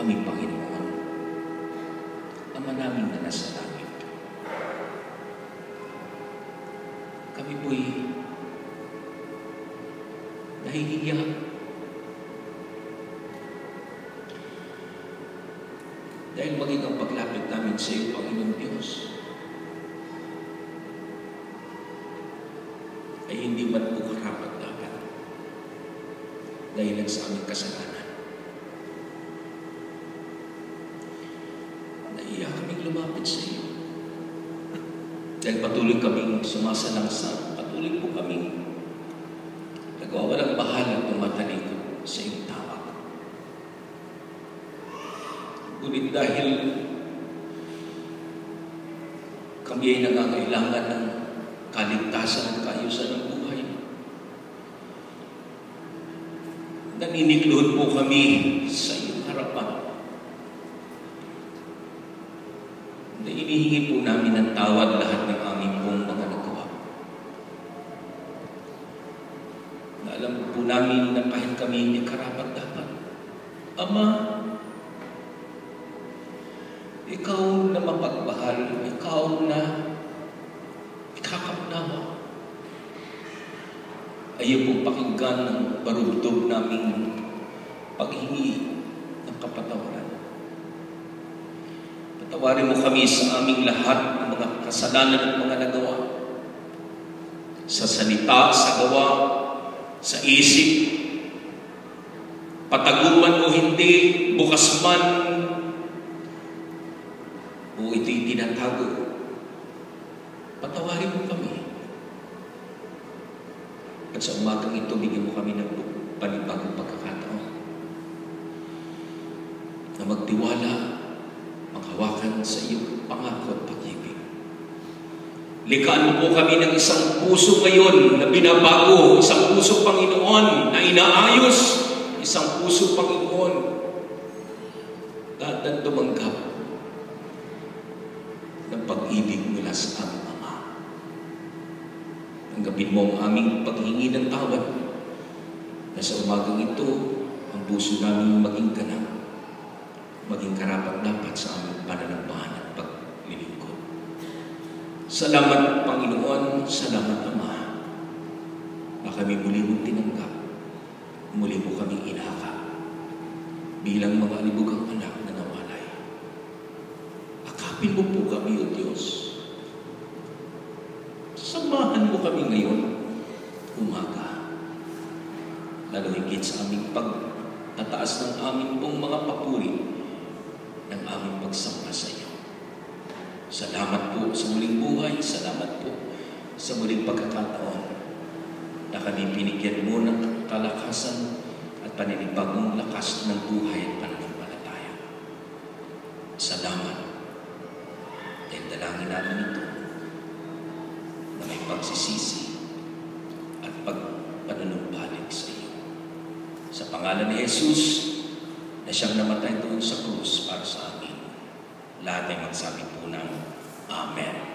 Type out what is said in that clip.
kami, Panginoon, Ama namin na nasa langit. Kami po'y nahihiya. Dahil maging ang paglapit namin sa iyo, Panginoon Diyos, ay hindi man po karapat-dapat dahil lang sa aming kasalanan. Naiya kaming lumapit sa iyo. Dahil patuloy kaming sumasalangsa, patuloy po kaming nagwawalang bahala at tumatalikod sa iyong tawag. Ngunit dahil kami ay nangangailangan ng kaligtasan at kaayusan ng buhay, naninikluhod po kami sa iyong harapan. Na inihingi po namin ng tawad lahat ng aming pong mga nagawa. Na alam po namin na kahit kami hindi karapat-dapat, Ama, ikaw na mapagmahal, ikaw na ikakapnawa, ayaw pong pakinggan ng barubdob naming paghingi ng kapatawaran. Patawarin mo kami sa aming lahat ng mga kasalanan at mga nagawa. Sa salita, sa gawa, sa isip, pataguman o hindi, bukas man, o ito'y tinatago. Patawarin mo kami. At sa umagang ito, bigyan mo kami ng panibagong pagkakataon na magtiwala, maghawakan sa iyong pangako at pag-ibig. Likaan mo po kami ng isang puso ngayon na binabago, isang puso, Panginoon, na inaayos, isang puso, Panginoon, na tumanggap ng pag-ibig mula sa aming Ama. Tanggapin mo ang aming paghingi ng tawad na sa umagang ito, ang puso namin maging ganap, maging karapat-dapat sa aming pananampahan at paglilingkod. Salamat, Panginoon, salamat, Ama, na kami muli mong tinanggap, muli mo kaming inaka bilang mga libugang anak na nawalay. Akapin mo po kami, O Diyos. Samahan mo kami ngayon, umaga, lalo higit sa aming pagtataas ng aming pong mga papuri ng aming pagsamba sa iyo. Salamat po sa muling buhay, salamat po sa muling pagkakataon na kami binigyan mo ng kalakasan at paninibagong lakas ng buhay at pananampalataya. Salamat. Dahil dalangin namin ito na may pagsisisi at pagpanunumbalik sa iyo. Sa pangalan ni Jesus na siyang namatay doon sa krus para sa amin, lahat ay magsabi po ng Amen.